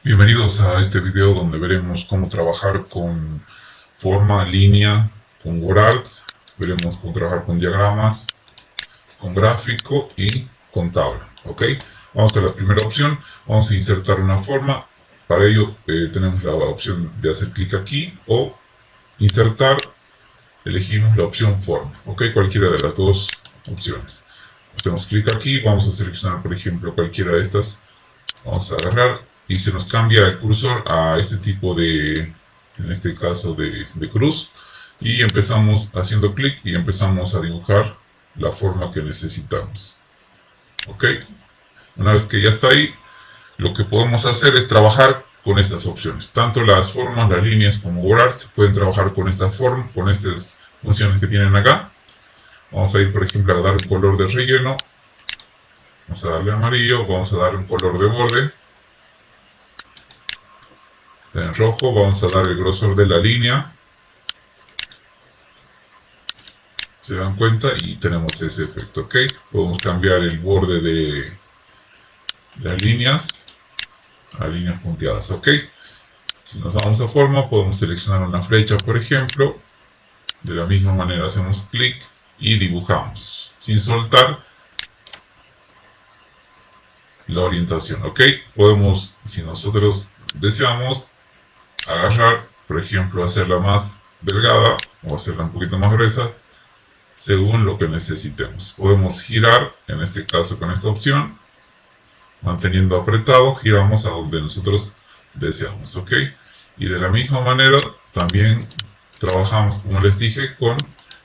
Bienvenidos a este video donde veremos cómo trabajar con forma, línea, con WordArt. Veremos cómo trabajar con diagramas, con gráfico y con tabla. ¿Ok? Vamos a la primera opción. Vamos a insertar una forma. Para ello tenemos la opción de hacer clic aquí o insertar. Elegimos la opción forma. ¿Ok? Cualquiera de las dos opciones. Hacemos clic aquí. Vamos a seleccionar, por ejemplo, cualquiera de estas. Vamos a agarrar y se nos cambia el cursor a este tipo de, en este caso de cruz, y empezamos haciendo clic y empezamos a dibujar la forma que necesitamos. Ok, una vez que ya está ahí, lo que podemos hacer es trabajar con estas opciones. Tanto las formas, las líneas como WordArt se pueden trabajar con esta forma, con estas funciones que tienen acá. Vamos a ir, por ejemplo, a dar un color de relleno. Vamos a darle amarillo, vamos a darle un color de borde. Está en rojo, vamos a dar el grosor de la línea. Se dan cuenta y tenemos ese efecto, ¿ok? Podemos cambiar el borde de las líneas a líneas punteadas, ¿ok? Si nos vamos a forma, podemos seleccionar una flecha, por ejemplo. De la misma manera hacemos clic y dibujamos, sin soltar la orientación, ¿ok? Podemos, si nosotros deseamos, agarrar, por ejemplo, hacerla más delgada o hacerla un poquito más gruesa, según lo que necesitemos. Podemos girar, en este caso con esta opción, manteniendo apretado, giramos a donde nosotros deseamos, ¿ok? Y de la misma manera también trabajamos, como les dije, con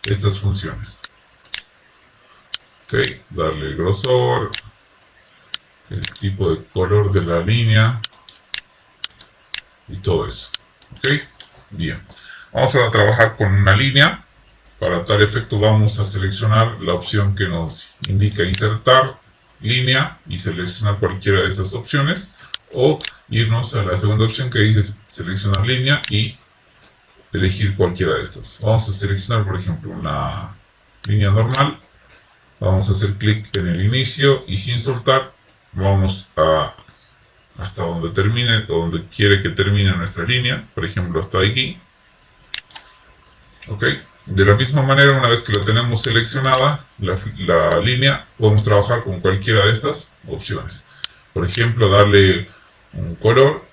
estas funciones. Ok, darle el grosor, el tipo de color de la línea y todo eso. Ok, bien. Vamos a trabajar con una línea. Para tal efecto vamos a seleccionar la opción que nos indica insertar línea y seleccionar cualquiera de estas opciones, o irnos a la segunda opción que dice seleccionar línea y elegir cualquiera de estas. Vamos a seleccionar, por ejemplo, una línea normal. Vamos a hacer clic en el inicio y sin soltar vamos hasta donde termine, donde quiere que termine nuestra línea, por ejemplo hasta aquí. Ok, de la misma manera, una vez que la tenemos seleccionada la línea, podemos trabajar con cualquiera de estas opciones. Por ejemplo, darle un color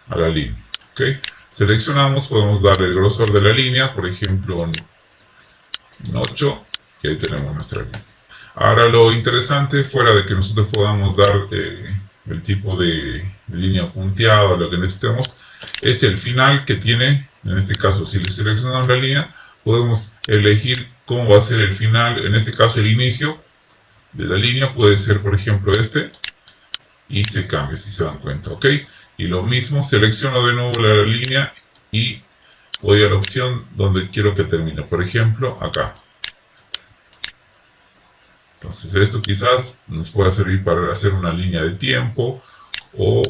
a la línea. Ok, seleccionamos, podemos darle el grosor de la línea, por ejemplo en 8, y ahí tenemos nuestra línea. Ahora lo interesante, fuera de que nosotros podamos dar el tipo de línea punteada o lo que necesitemos, es el final que tiene. En este caso, si le seleccionamos la línea, podemos elegir cómo va a ser el final. En este caso, el inicio de la línea puede ser, por ejemplo, este, y se cambia, si se dan cuenta, ¿ok? Y lo mismo, selecciono de nuevo la línea y voy a la opción donde quiero que termine, por ejemplo, acá. Entonces esto quizás nos pueda servir para hacer una línea de tiempo o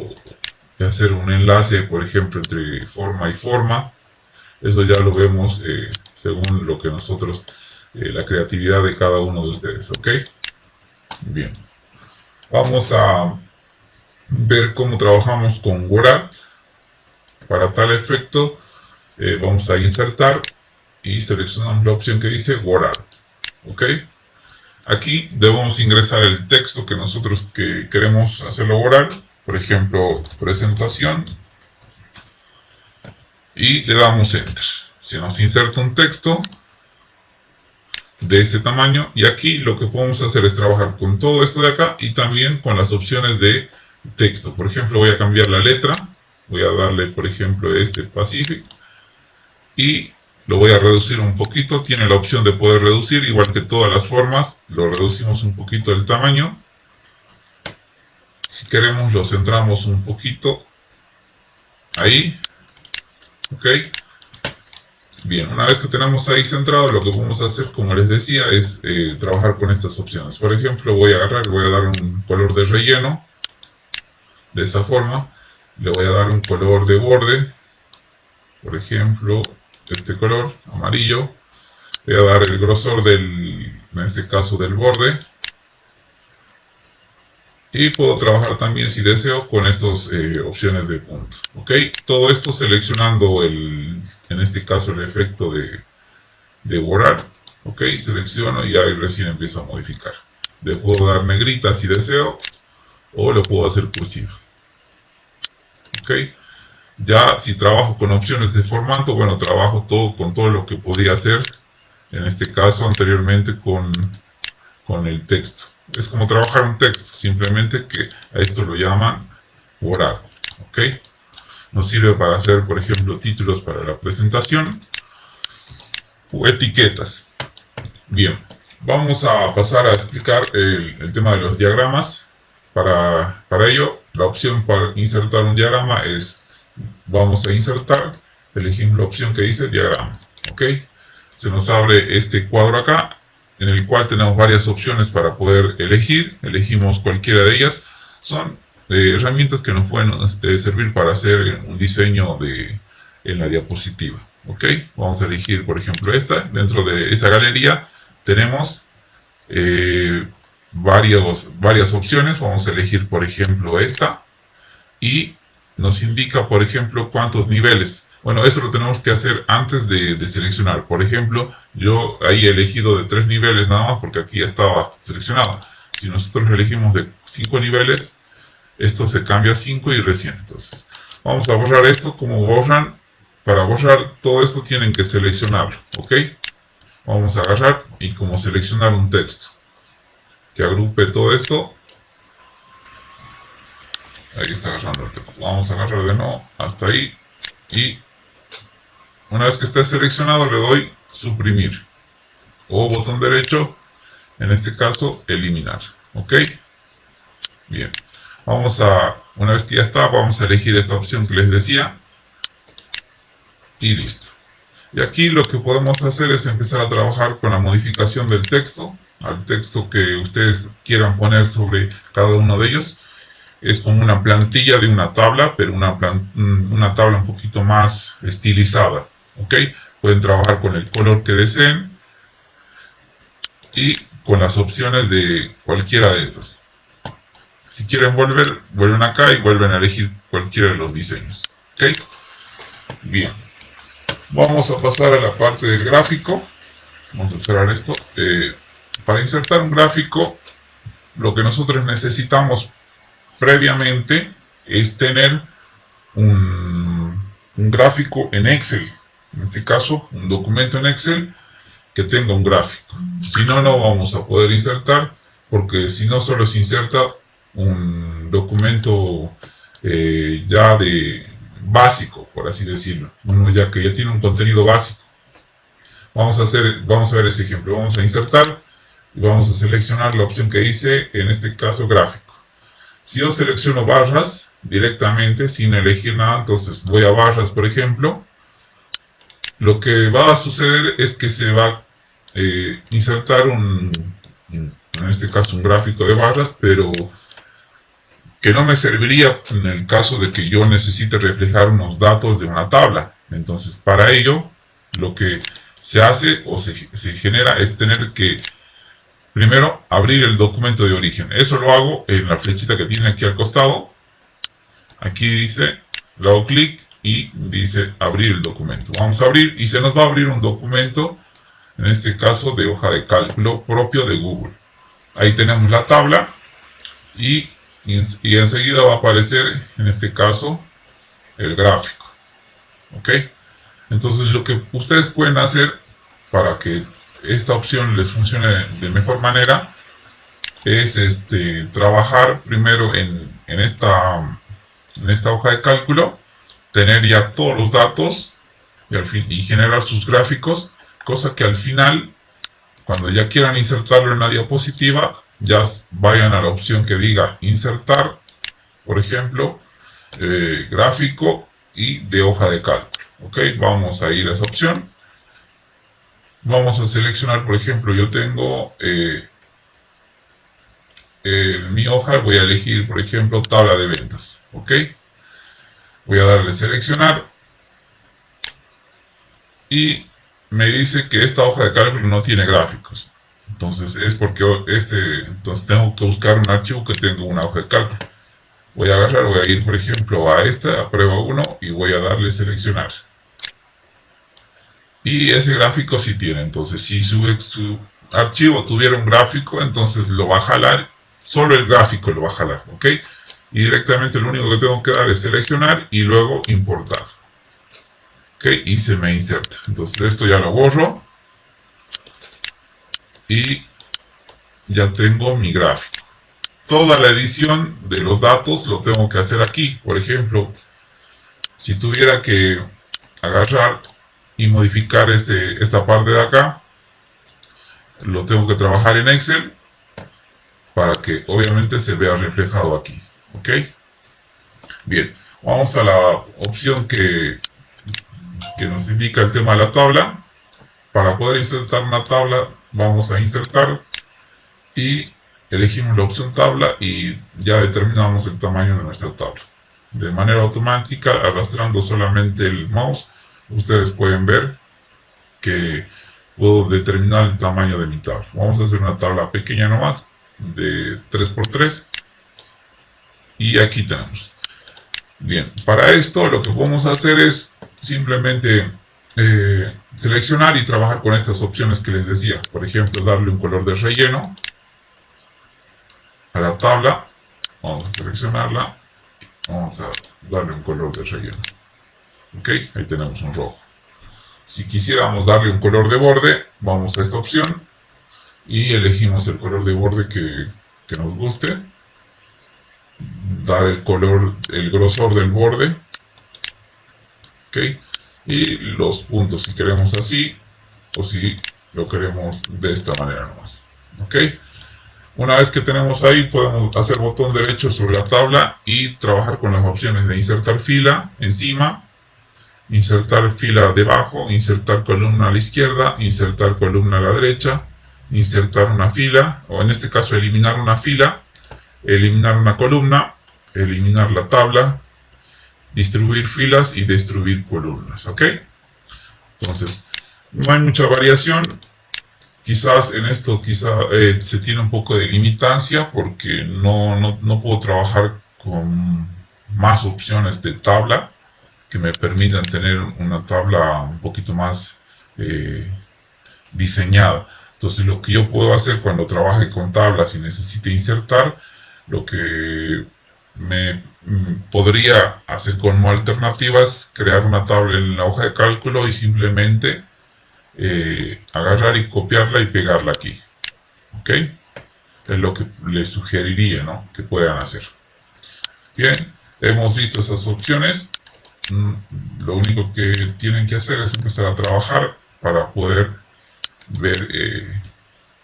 hacer un enlace, por ejemplo, entre forma y forma. Eso ya lo vemos según lo que nosotros, la creatividad de cada uno de ustedes, ¿ok? Bien. Vamos a ver cómo trabajamos con WordArt. Para tal efecto, vamos a insertar y seleccionamos la opción que dice WordArt, ¿ok? Aquí debemos ingresar el texto que nosotros queremos hacerlo WordArt, por ejemplo, presentación, y le damos Enter. Se nos inserta un texto de este tamaño, y aquí lo que podemos hacer es trabajar con todo esto de acá y también con las opciones de texto. Por ejemplo, voy a cambiar la letra, voy a darle, por ejemplo, este Pacific, y lo voy a reducir un poquito. Tiene la opción de poder reducir, igual que todas las formas, lo reducimos un poquito el tamaño. Si queremos lo centramos un poquito ahí, ok. Bien, una vez que tenemos ahí centrado, lo que podemos hacer, como les decía, es trabajar con estas opciones. Por ejemplo, voy a agarrar, voy a dar un color de relleno de esa forma, le voy a dar un color de borde, por ejemplo este color amarillo. Voy a dar el grosor en este caso del borde, Y puedo trabajar también, si deseo, con estas opciones de punto. ¿Ok? Todo esto seleccionando en este caso, el efecto de borrar. ¿Ok? Selecciono y ahí recién empiezo a modificar. Le puedo dar negrita si deseo, o lo puedo hacer cursiva. ¿Ok? Ya si trabajo con opciones de formato, bueno, trabajo con todo lo que podía hacer, en este caso anteriormente con el texto. Es como trabajar un texto, simplemente que a esto lo llaman borrado. ¿Ok? Nos sirve para hacer, por ejemplo, títulos para la presentación o etiquetas. Bien, vamos a pasar a explicar el tema de los diagramas. Para ello, la opción para insertar un diagrama es, vamos a insertar, elegimos la opción que dice diagrama. ¿Ok? Se nos abre este cuadro acá, en el cual tenemos varias opciones para poder elegir. Elegimos cualquiera de ellas. Son herramientas que nos pueden servir para hacer un diseño en la diapositiva. ¿Ok? Vamos a elegir, por ejemplo, esta. Dentro de esa galería tenemos varias opciones. Vamos a elegir, por ejemplo, esta. Y nos indica, por ejemplo, cuántos niveles. Bueno, eso lo tenemos que hacer antes de seleccionar. Por ejemplo, yo ahí he elegido de 3 niveles nada más porque aquí ya estaba seleccionado. Si nosotros elegimos de 5 niveles, esto se cambia a 5 y recién. Entonces, vamos a borrar esto. Como borran, para borrar todo esto tienen que seleccionarlo. ¿Ok? Vamos a agarrar y como seleccionar un texto que agrupe todo esto. Ahí está agarrando el texto. Vamos a agarrar de nuevo hasta ahí. Y una vez que esté seleccionado, le doy suprimir. O botón derecho, en este caso, eliminar. ¿Ok? Bien. Una vez que ya está, vamos a elegir esta opción que les decía. Y listo. Y aquí lo que podemos hacer es empezar a trabajar con la modificación del texto. Al texto que ustedes quieran poner sobre cada uno de ellos. Es como una plantilla de una tabla, pero una tabla un poquito más estilizada. ¿Ok? Pueden trabajar con el color que deseen y con las opciones de cualquiera de estas. Si quieren vuelven acá y vuelven a elegir cualquiera de los diseños. ¿Ok? Bien. Vamos a pasar a la parte del gráfico. Vamos a cerrar esto. Para insertar un gráfico, lo que nosotros necesitamos previamente es tener un gráfico en Excel. En este caso, un documento en Excel que tenga un gráfico. Si no, no vamos a poder insertar, porque si no, solo se inserta un documento ya de básico, por así decirlo. Uno ya que ya tiene un contenido básico. Vamos a ver ese ejemplo. Vamos a insertar y vamos a seleccionar la opción que dice, en este caso, gráfico. Si yo selecciono barras directamente, sin elegir nada, entonces voy a barras, por ejemplo, lo que va a suceder es que se va a insertar en este caso un gráfico de barras, pero que no me serviría en el caso de que yo necesite reflejar unos datos de una tabla. Entonces, para ello, lo que se hace o se genera es tener que primero abrir el documento de origen. Eso lo hago en la flechita que tiene aquí al costado. Aquí dice, le hago clic y dice abrir el documento. Vamos a abrir y se nos va a abrir un documento, en este caso de hoja de cálculo propio de Google. Ahí tenemos la tabla y enseguida va a aparecer, en este caso, el gráfico. ¿Ok? Entonces lo que ustedes pueden hacer para que esta opción les funcione de mejor manera es trabajar primero en esta hoja de cálculo, tener ya todos los datos y generar sus gráficos, cosa que al final, cuando ya quieran insertarlo en la diapositiva, ya vayan a la opción que diga insertar, por ejemplo, gráfico y de hoja de cálculo. Ok, vamos a ir a esa opción. Vamos a seleccionar, por ejemplo, yo tengo mi hoja, voy a elegir, por ejemplo, tabla de ventas. Ok, voy a darle seleccionar y me dice que esta hoja de cálculo no tiene gráficos. Entonces es porque entonces tengo que buscar un archivo que tenga una hoja de cálculo. Voy a agarrar, voy a ir por ejemplo a esta, a prueba 1, y voy a darle seleccionar. Y ese gráfico sí tiene, entonces si su archivo tuviera un gráfico, entonces lo va a jalar, solo el gráfico lo va a jalar, ¿ok? Y directamente lo único que tengo que dar es seleccionar y luego importar. ¿Ok? Y se me inserta. Entonces esto ya lo borro. Y ya tengo mi gráfico. Toda la edición de los datos lo tengo que hacer aquí. Por ejemplo, si tuviera que agarrar y modificar esta parte de acá, lo tengo que trabajar en Excel para que obviamente se vea reflejado aquí. ¿Ok? Bien, vamos a la opción que nos indica el tema de la tabla. Para poder insertar una tabla, vamos a insertar y elegimos la opción tabla y ya determinamos el tamaño de nuestra tabla. De manera automática, arrastrando solamente el mouse, ustedes pueden ver que puedo determinar el tamaño de mi tabla. Vamos a hacer una tabla pequeña nomás, de 3×3, y aquí tenemos. Bien, para esto lo que podemos hacer es simplemente seleccionar y trabajar con estas opciones que les decía. Por ejemplo, darle un color de relleno a la tabla. Vamos a seleccionarla. Vamos a darle un color de relleno. Ok, ahí tenemos un rojo. Si quisiéramos darle un color de borde, vamos a esta opción y elegimos el color de borde que nos guste. Dar el color, el grosor del borde. Ok, y los puntos si queremos así o si lo queremos de esta manera nomás. Ok, una vez que tenemos ahí, podemos hacer botón derecho sobre la tabla y trabajar con las opciones de insertar fila encima, insertar fila debajo, insertar columna a la izquierda, insertar columna a la derecha, insertar una fila, o en este caso eliminar una fila, eliminar una columna, eliminar la tabla, distribuir filas y distribuir columnas. ¿Ok? Entonces, no hay mucha variación. Quizás en esto se tiene un poco de limitancia porque no puedo trabajar con más opciones de tabla que me permitan tener una tabla un poquito más diseñada. Entonces lo que yo puedo hacer cuando trabaje con tablas y necesite insertar, lo que me podría hacer como alternativa es crear una tabla en la hoja de cálculo y simplemente agarrar y copiarla y pegarla aquí. ¿Ok? Es lo que les sugeriría, ¿no?, que puedan hacer. Bien, hemos visto esas opciones. Lo único que tienen que hacer es empezar a trabajar para poder ver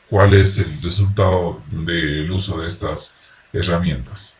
cuál es el resultado del uso de estas herramientas.